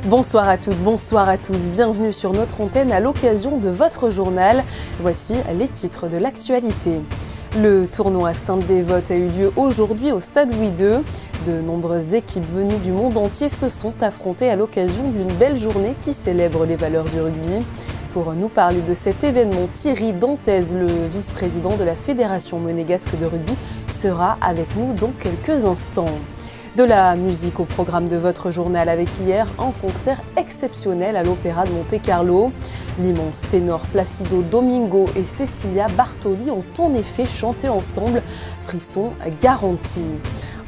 Bonsoir à toutes, bonsoir à tous, bienvenue sur notre antenne à l'occasion de votre journal. Voici les titres de l'actualité. Le tournoi Sainte-Dévote a eu lieu aujourd'hui au Stade Louis II. De nombreuses équipes venues du monde entier se sont affrontées à l'occasion d'une belle journée qui célèbre les valeurs du rugby. Pour nous parler de cet événement, Thierry Dantez, le vice-président de la Fédération monégasque de rugby, sera avec nous dans quelques instants. De la musique au programme de votre journal avec hier un concert exceptionnel à l'Opéra de Monte-Carlo. L'immense ténor Placido Domingo et Cecilia Bartoli ont en effet chanté ensemble, frisson garanti.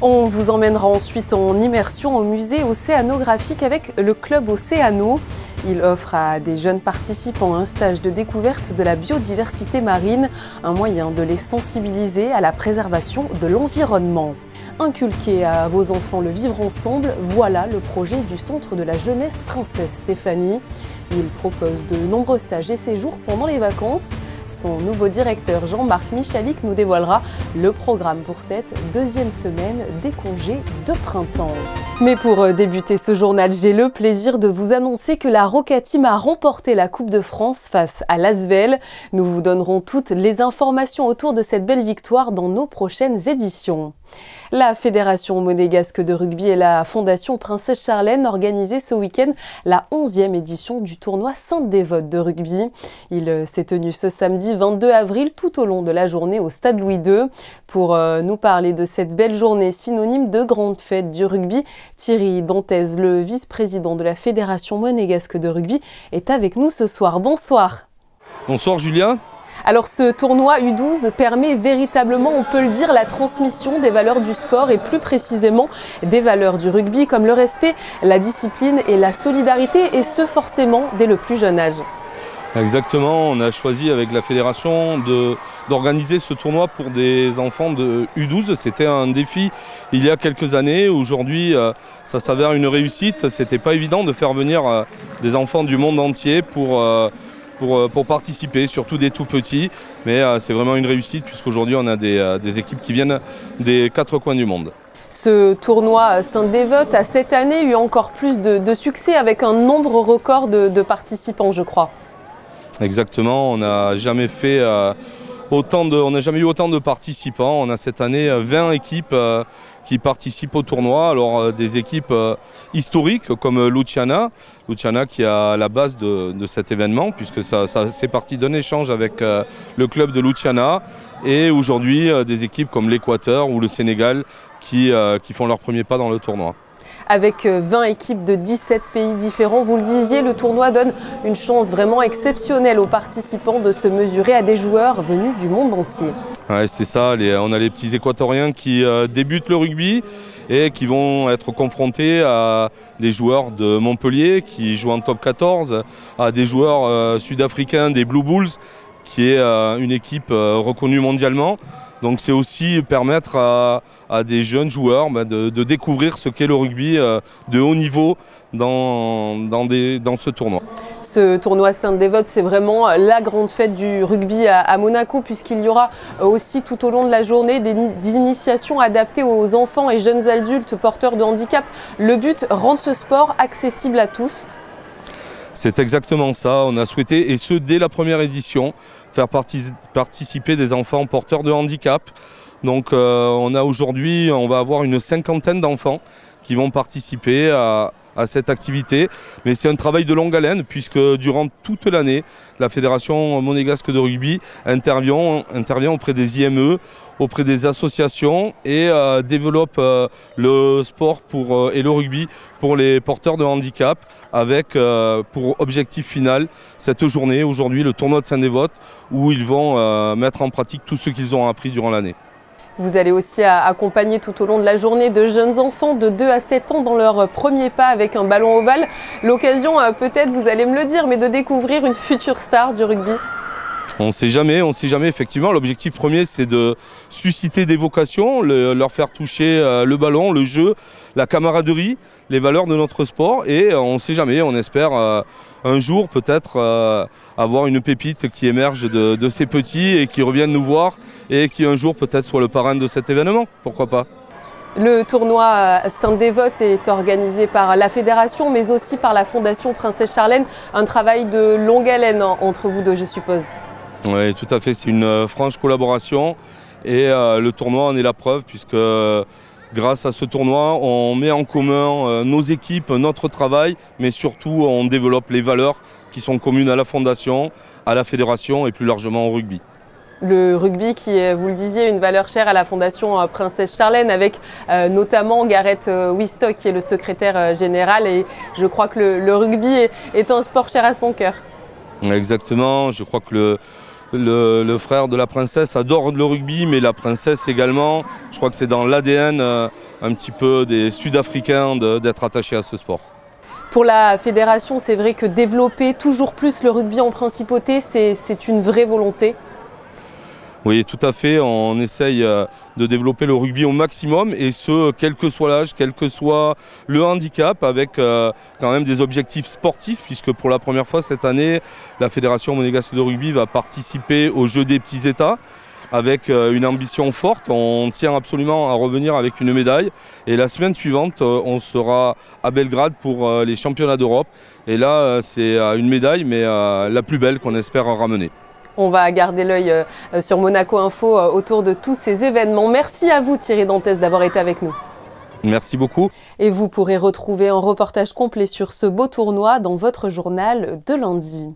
On vous emmènera ensuite en immersion au musée océanographique avec le Club Océano. Il offre à des jeunes participants un stage de découverte de la biodiversité marine, un moyen de les sensibiliser à la préservation de l'environnement. Inculquer à vos enfants le vivre ensemble, voilà le projet du Centre de la Jeunesse Princesse Stéphanie. Il propose de nombreux stages et séjours pendant les vacances. Son nouveau directeur Jean-Marc Michalik nous dévoilera le programme pour cette deuxième semaine des congés de printemps. Mais pour débuter ce journal, j'ai le plaisir de vous annoncer que la Roca Team a remporté la Coupe de France face à l'Asvel. Nous vous donnerons toutes les informations autour de cette belle victoire dans nos prochaines éditions. La Fédération monégasque de rugby et la Fondation Princesse Charlène organisaient ce week-end la 11e édition du tournoi Sainte-Dévote de rugby. Il s'est tenu ce samedi 22 avril tout au long de la journée au Stade Louis II. Pour nous parler de cette belle journée synonyme de grande fête du rugby, Thierry Dantez, le vice-président de la Fédération monégasque de rugby, est avec nous ce soir. Bonsoir. Bonsoir Julien. Alors ce tournoi U12 permet véritablement, on peut le dire, la transmission des valeurs du sport et plus précisément des valeurs du rugby comme le respect, la discipline et la solidarité, et ce forcément dès le plus jeune âge. Exactement, on a choisi avec la fédération d'organiser ce tournoi pour des enfants de U12. C'était un défi il y a quelques années. Aujourd'hui, ça s'avère une réussite. C'était pas évident de faire venir des enfants du monde entier pour participer, surtout des tout petits. Mais c'est vraiment une réussite puisqu'aujourd'hui on a des équipes qui viennent des 4 coins du monde. Ce tournoi Sainte-Dévote a cette année eu encore plus de succès avec un nombre record de participants, je crois. Exactement, on n'a jamais eu autant de participants. On a cette année 20 équipes qui participent au tournoi. Alors des équipes historiques comme Luciana qui est à la base de cet événement, puisque ça c'est parti d'un échange avec le club de Luciana, et aujourd'hui des équipes comme l'Équateur ou le Sénégal qui font leur premier pas dans le tournoi. Avec 20 équipes de 17 pays différents, vous le disiez, le tournoi donne une chance vraiment exceptionnelle aux participants de se mesurer à des joueurs venus du monde entier. Ouais, c'est ça, on a les petits Équatoriens qui débutent le rugby et qui vont être confrontés à des joueurs de Montpellier qui jouent en top 14, à des joueurs sud-africains des Blue Bulls, qui est une équipe reconnue mondialement. Donc c'est aussi permettre à des jeunes joueurs de découvrir ce qu'est le rugby de haut niveau dans ce tournoi. Ce tournoi Sainte-Dévote, c'est vraiment la grande fête du rugby à Monaco, puisqu'il y aura aussi tout au long de la journée des initiations adaptées aux enfants et jeunes adultes porteurs de handicap. Le but, rendre ce sport accessible à tous. C'est exactement ça, on a souhaité, et ce dès la première édition, faire participer des enfants porteurs de handicap. Donc on va avoir une 50aine d'enfants qui vont participer à cette activité. Mais c'est un travail de longue haleine, puisque durant toute l'année, la Fédération monégasque de rugby intervient auprès des IME, auprès des associations, et développe le sport et le rugby pour les porteurs de handicap, avec pour objectif final cette journée, aujourd'hui le tournoi de Sainte-Dévote, où ils vont mettre en pratique tout ce qu'ils ont appris durant l'année. Vous allez aussi accompagner tout au long de la journée de jeunes enfants de 2 à 7 ans dans leur premier pas avec un ballon ovale. L'occasion, peut-être, vous allez me le dire, mais de découvrir une future star du rugby. On ne sait jamais, effectivement. L'objectif premier, c'est de susciter des vocations, leur faire toucher le ballon, le jeu, la camaraderie, les valeurs de notre sport. Et on ne sait jamais, on espère un jour peut-être avoir une pépite qui émerge de ces petits et qui reviennent nous voir, et qui un jour peut-être soit le parrain de cet événement. Pourquoi pas ? Le tournoi Sainte-Dévote est organisé par la Fédération, mais aussi par la Fondation Princesse Charlène. Un travail de longue haleine entre vous deux, je suppose. Oui, tout à fait. C'est une franche collaboration. Et le tournoi en est la preuve, puisque grâce à ce tournoi, on met en commun nos équipes, notre travail, mais surtout on développe les valeurs qui sont communes à la Fondation, à la Fédération et plus largement au rugby. Le rugby qui est, vous le disiez, une valeur chère à la Fondation Princesse Charlène, avec notamment Gareth Wistock qui est le secrétaire général. Et je crois que le rugby est un sport cher à son cœur. Exactement, je crois que le frère de la princesse adore le rugby, mais la princesse également. Je crois que c'est dans l'ADN un petit peu des Sud-Africains d'être attachés à ce sport. Pour la fédération, c'est vrai que développer toujours plus le rugby en principauté, c'est une vraie volonté. Oui, tout à fait. On essaye de développer le rugby au maximum, et ce, quel que soit l'âge, quel que soit le handicap, avec quand même des objectifs sportifs, puisque pour la première fois cette année, la Fédération monégasque de rugby va participer aux Jeux des petits États, avec une ambition forte. On tient absolument à revenir avec une médaille. Et la semaine suivante, on sera à Belgrade pour les championnats d'Europe. Et là, c'est une médaille, mais la plus belle qu'on espère ramener. On va garder l'œil sur Monaco Info autour de tous ces événements. Merci à vous Thierry Dantès d'avoir été avec nous. Merci beaucoup. Et vous pourrez retrouver un reportage complet sur ce beau tournoi dans votre journal de lundi.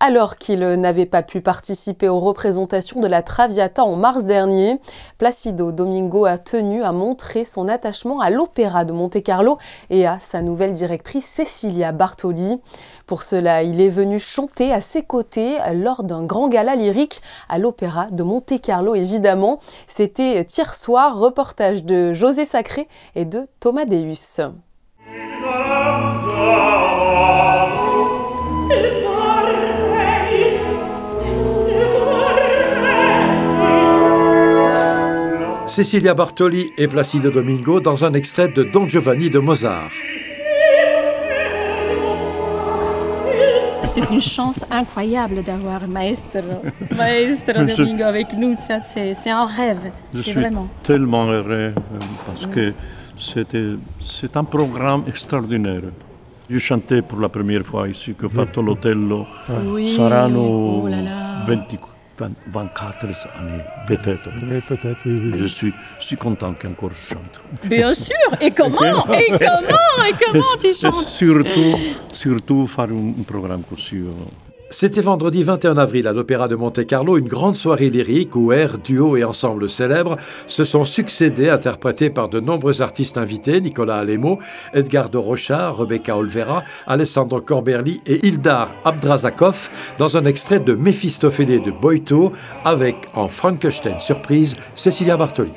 Alors qu'il n'avait pas pu participer aux représentations de la Traviata en mars dernier, Placido Domingo a tenu à montrer son attachement à l'Opéra de Monte-Carlo et à sa nouvelle directrice Cecilia Bartoli. Pour cela, il est venu chanter à ses côtés lors d'un grand gala lyrique à l'Opéra de Monte-Carlo, évidemment. C'était hier soir, reportage de José Sacré et de Thomas Deus. Cecilia Bartoli et Placido Domingo dans un extrait de Don Giovanni de Mozart. C'est une chance incroyable d'avoir Maestro Domingo avec nous. Ça, c'est un rêve. Je suis tellement heureux parce que c'est un programme extraordinaire. Je chantais pour la première fois ici que Fatto l'Otello. Saranno 24 années, peut-être. Oui, peut-être, oui. Je suis content qu'encore je chante. Bien sûr. Et comment tu chantes? Surtout faire un programme comme ça. C'était vendredi 21 avril à l'Opéra de Monte-Carlo, une grande soirée lyrique où airs, duos et ensembles célèbres se sont succédés, interprétés par de nombreux artistes invités, Nicolas Alemo, Edgardo Rocha, Rebecca Olvera, Alessandro Corberli et Ildar Abdrazakov, dans un extrait de Méphistophélès de Boito, avec, en Frankenstein surprise, Cecilia Bartoli.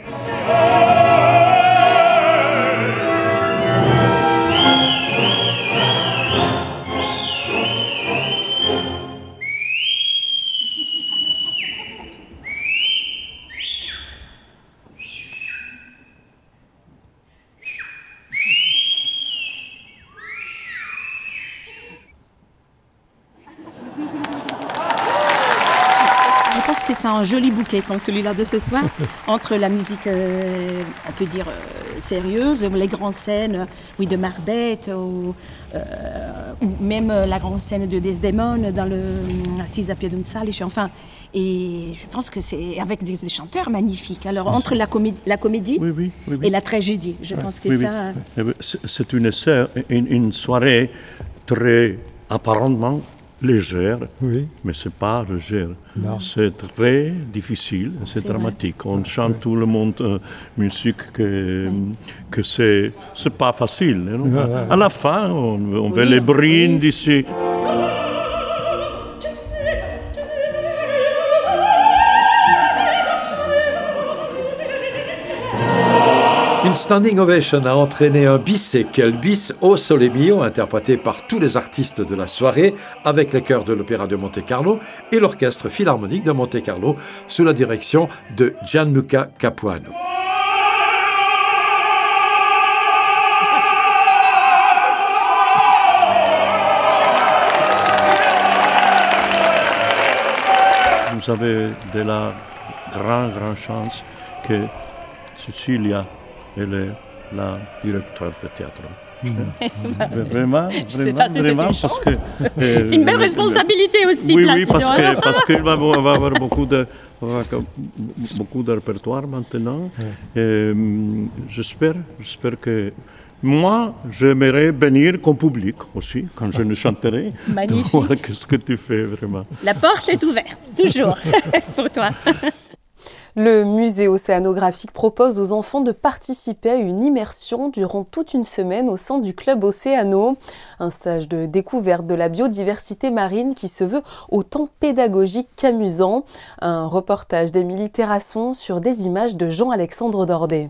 Je pense que c'est un joli bouquet comme celui-là de ce soir, entre la musique, on peut dire, sérieuse, les grandes scènes, oui, de Macbeth, ou même la grande scène de Desdemone dans le Assise à pied d'un salice, enfin. Et je pense que c'est avec des chanteurs magnifiques. Alors, entre la comédie et la tragédie, je pense que ça... Oui. C'est une soirée très apparemment légère, mais ce n'est pas légère. C'est très difficile, c'est dramatique. On chante tout le monde musique que c'est pas facile. À la fin, on veut les brindis ici. Une standing ovation a entraîné un bis, et quel bis, au Sole Mio, interprété par tous les artistes de la soirée, avec les chœurs de l'Opéra de Monte-Carlo et l'Orchestre Philharmonique de Monte-Carlo, sous la direction de Gianluca Capuano. Vous avez de la grande chance que Cecilia elle est la directrice de théâtre. Vraiment, Je sais pas si c'est une chance. parce que C'est une belle responsabilité aussi. Oui, parce qu'il va avoir beaucoup de répertoire maintenant. J'espère que moi, j'aimerais venir comme public aussi, quand je ne chanterai. Magnifique. Voir qu'est-ce que tu fais vraiment. La porte est ouverte, toujours, pour toi. Le musée océanographique propose aux enfants de participer à une immersion durant toute une semaine au sein du club Océano. Un stage de découverte de la biodiversité marine qui se veut autant pédagogique qu'amusant. Un reportage d'Émilie Terrasson sur des images de Jean-Alexandre Dordet.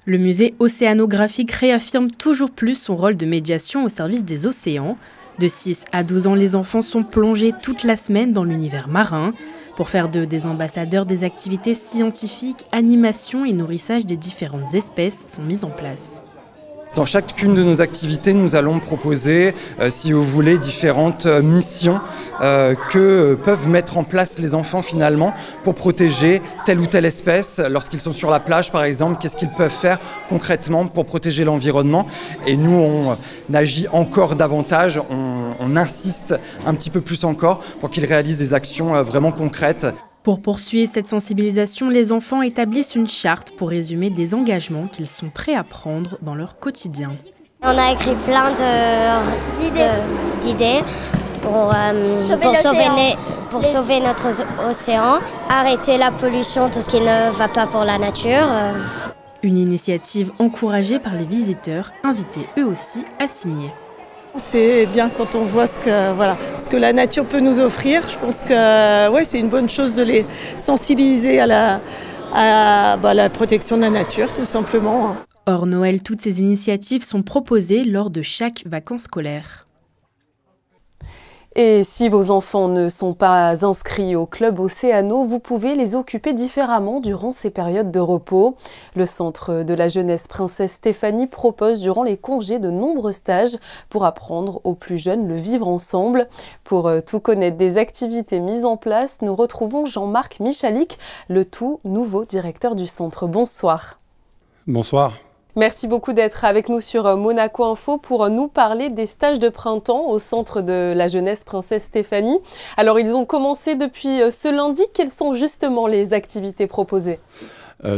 Le musée océanographique réaffirme toujours plus son rôle de médiation au service des océans. De 6 à 12 ans, les enfants sont plongés toute la semaine dans l'univers marin. Pour faire d'eux des ambassadeurs des activités scientifiques, animation et nourrissage des différentes espèces sont mises en place. Dans chacune de nos activités, nous allons proposer, si vous voulez, différentes missions que peuvent mettre en place les enfants finalement pour protéger telle ou telle espèce. Lorsqu'ils sont sur la plage, par exemple, qu'est-ce qu'ils peuvent faire concrètement pour protéger l'environnement? Et nous, on agit encore davantage, on insiste un petit peu plus encore pour qu'ils réalisent des actions vraiment concrètes. Pour poursuivre cette sensibilisation, les enfants établissent une charte pour résumer des engagements qu'ils sont prêts à prendre dans leur quotidien. On a écrit plein d'idées pour sauver notre océan, arrêter la pollution, tout ce qui ne va pas pour la nature. Une initiative encouragée par les visiteurs, invités eux aussi à signer. C'est bien quand on voit ce que la nature peut nous offrir. Je pense que c'est une bonne chose de les sensibiliser à la protection de la nature, tout simplement. Hors Noël, toutes ces initiatives sont proposées lors de chaque vacances scolaires. Et si vos enfants ne sont pas inscrits au club Océano, vous pouvez les occuper différemment durant ces périodes de repos. Le Centre de la jeunesse Princesse Stéphanie propose durant les congés de nombreux stages pour apprendre aux plus jeunes le vivre ensemble. Pour tout connaître des activités mises en place, nous retrouvons Jean-Marc Michalik, le tout nouveau directeur du centre. Bonsoir. Bonsoir. Merci beaucoup d'être avec nous sur Monaco Info pour nous parler des stages de printemps au Centre de la jeunesse Princesse Stéphanie. Alors, ils ont commencé depuis ce lundi. Quelles sont justement les activités proposées ?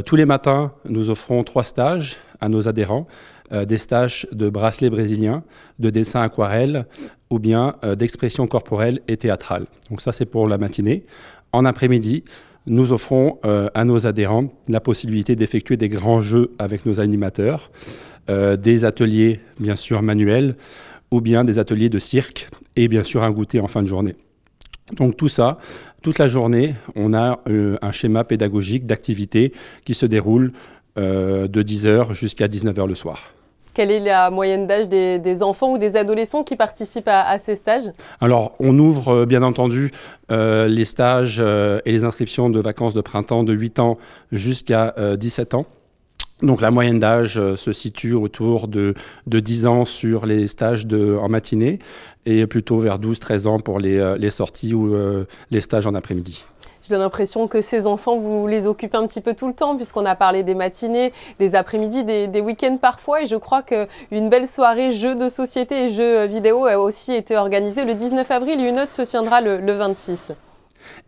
Tous les matins, nous offrons 3 stages à nos adhérents. Des stages de bracelet brésilien, de dessin aquarelle ou bien d'expression corporelle et théâtrale. Donc ça, c'est pour la matinée. En après-midi, nous offrons à nos adhérents la possibilité d'effectuer des grands jeux avec nos animateurs, des ateliers bien sûr manuels ou bien des ateliers de cirque et bien sûr un goûter en fin de journée. Donc tout ça, toute la journée, on a un schéma pédagogique d'activité qui se déroule de 10h jusqu'à 19h le soir. Quelle est la moyenne d'âge des enfants ou des adolescents qui participent à ces stages ? Alors, on ouvre bien entendu les stages et les inscriptions de vacances de printemps de 8 ans jusqu'à 17 ans. Donc la moyenne d'âge se situe autour de 10 ans sur les stages en matinée et plutôt vers 12-13 ans pour les sorties ou les stages en après-midi. J'ai l'impression que ces enfants, vous les occupez un petit peu tout le temps, puisqu'on a parlé des matinées, des après-midi, des week-ends parfois. Et je crois qu'une belle soirée jeux de société et jeux vidéo a aussi été organisée le 19 avril. Une autre se tiendra le 26.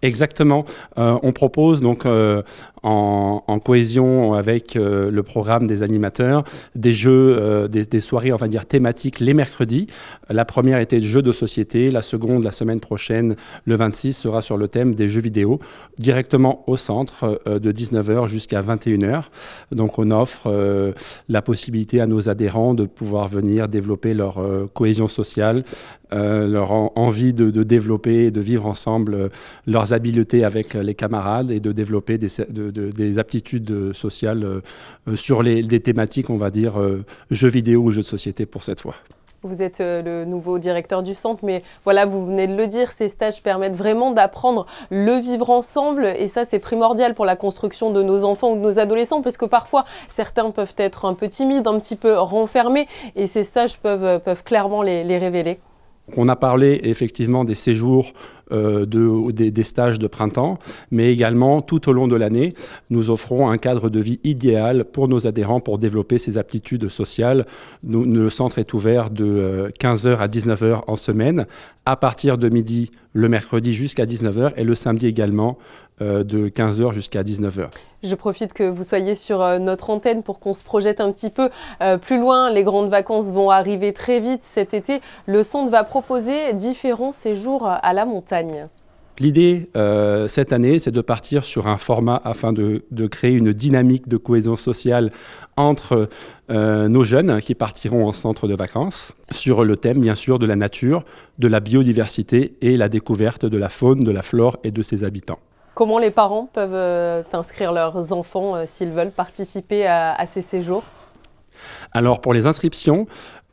Exactement. On propose donc en cohésion avec le programme des animateurs des jeux, des soirées on va dire thématiques les mercredis. La première était jeux de société, la seconde la semaine prochaine, le 26, sera sur le thème des jeux vidéo directement au centre de 19h jusqu'à 21h. Donc on offre la possibilité à nos adhérents de pouvoir venir développer leur cohésion sociale, leur envie de développer et de vivre ensemble leurs habiletés avec les camarades et de développer des aptitudes sociales sur des thématiques, on va dire, jeux vidéo ou jeux de société pour cette fois. Vous êtes le nouveau directeur du centre, mais voilà, vous venez de le dire, ces stages permettent vraiment d'apprendre le vivre ensemble et ça, c'est primordial pour la construction de nos enfants ou de nos adolescents parce que parfois, certains peuvent être un peu timides, un petit peu renfermés et ces stages peuvent clairement les révéler. On a parlé effectivement des séjours des stages de printemps, mais également tout au long de l'année, nous offrons un cadre de vie idéal pour nos adhérents pour développer ces aptitudes sociales. Le centre est ouvert de 15h à 19h en semaine, à partir de midi le mercredi jusqu'à 19h et le samedi également de 15h jusqu'à 19h. Je profite que vous soyez sur notre antenne pour qu'on se projette un petit peu plus loin. Les grandes vacances vont arriver très vite cet été. Le centre va proposer différents séjours à la montagne. L'idée cette année, c'est de partir sur un format afin de créer une dynamique de cohésion sociale entre nos jeunes qui partiront en centre de vacances, sur le thème bien sûr de la nature, de la biodiversité et la découverte de la faune, de la flore et de ses habitants. Comment les parents peuvent inscrire leurs enfants s'ils veulent participer à ces séjours? Alors pour les inscriptions,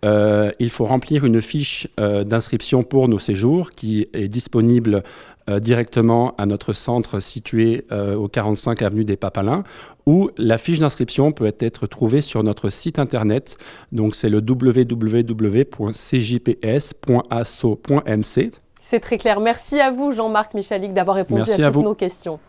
il faut remplir une fiche d'inscription pour nos séjours qui est disponible directement à notre centre situé au 45 avenue des Papalins, ou la fiche d'inscription peut être trouvée sur notre site internet. Donc c'est le www.cjps.asso.mc. C'est très clair. Merci à vous, Jean-Marc Michalik, d'avoir répondu à toutes nos questions.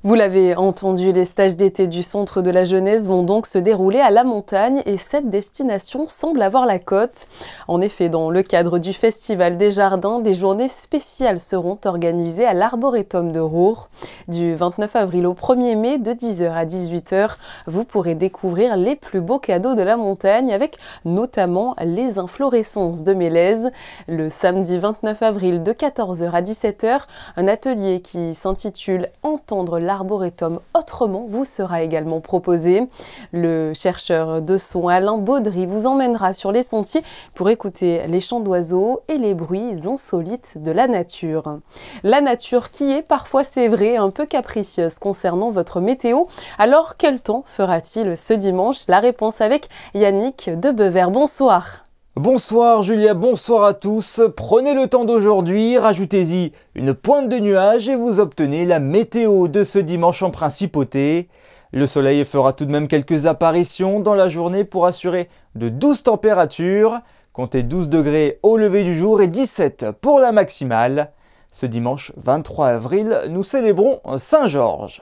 Vous l'avez entendu, les stages d'été du Centre de la Jeunesse vont donc se dérouler à la montagne et cette destination semble avoir la cote. En effet, dans le cadre du Festival des Jardins, des journées spéciales seront organisées à l'Arboretum de Roure. Du 29 avril au 1er mai, de 10h à 18h, vous pourrez découvrir les plus beaux cadeaux de la montagne avec notamment les inflorescences de mélèzes. Le samedi 29 avril, de 14h à 17h, un atelier qui s'intitule « Entendre l'Arboretum autrement » vous sera également proposé. Le chercheur de son Alain Baudry vous emmènera sur les sentiers pour écouter les chants d'oiseaux et les bruits insolites de la nature. La nature qui est parfois, c'est vrai, un peu capricieuse concernant votre météo. Alors quel temps fera-t-il ce dimanche? La réponse avec Yannick de Bever. Bonsoir. Bonsoir Julia, bonsoir à tous. Prenez le temps d'aujourd'hui, rajoutez-y une pointe de nuages et vous obtenez la météo de ce dimanche en principauté. Le soleil fera tout de même quelques apparitions dans la journée pour assurer de douces températures. Comptez 12 degrés au lever du jour et 17 pour la maximale. Ce dimanche 23 avril, nous célébrons Saint-Georges.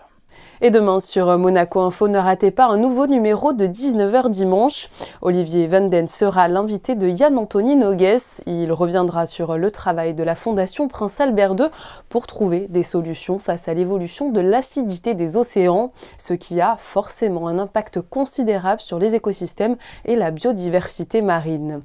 Et demain sur Monaco Info, ne ratez pas un nouveau numéro de 19h dimanche. Olivier Vanden sera l'invité de Yann-Anthony Nogues. Il reviendra sur le travail de la Fondation Prince Albert II pour trouver des solutions face à l'évolution de l'acidité des océans, ce qui a forcément un impact considérable sur les écosystèmes et la biodiversité marine.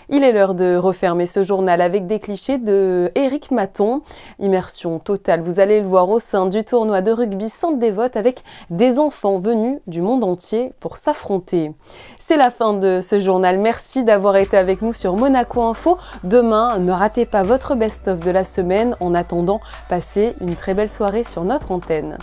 Il est l'heure de refermer ce journal avec des clichés de Éric Maton. Immersion totale, vous allez le voir, au sein du tournoi de rugby Sainte-Dévote avec des enfants venus du monde entier pour s'affronter. C'est la fin de ce journal. Merci d'avoir été avec nous sur Monaco Info. Demain, ne ratez pas votre best-of de la semaine. En attendant, passez une très belle soirée sur notre antenne.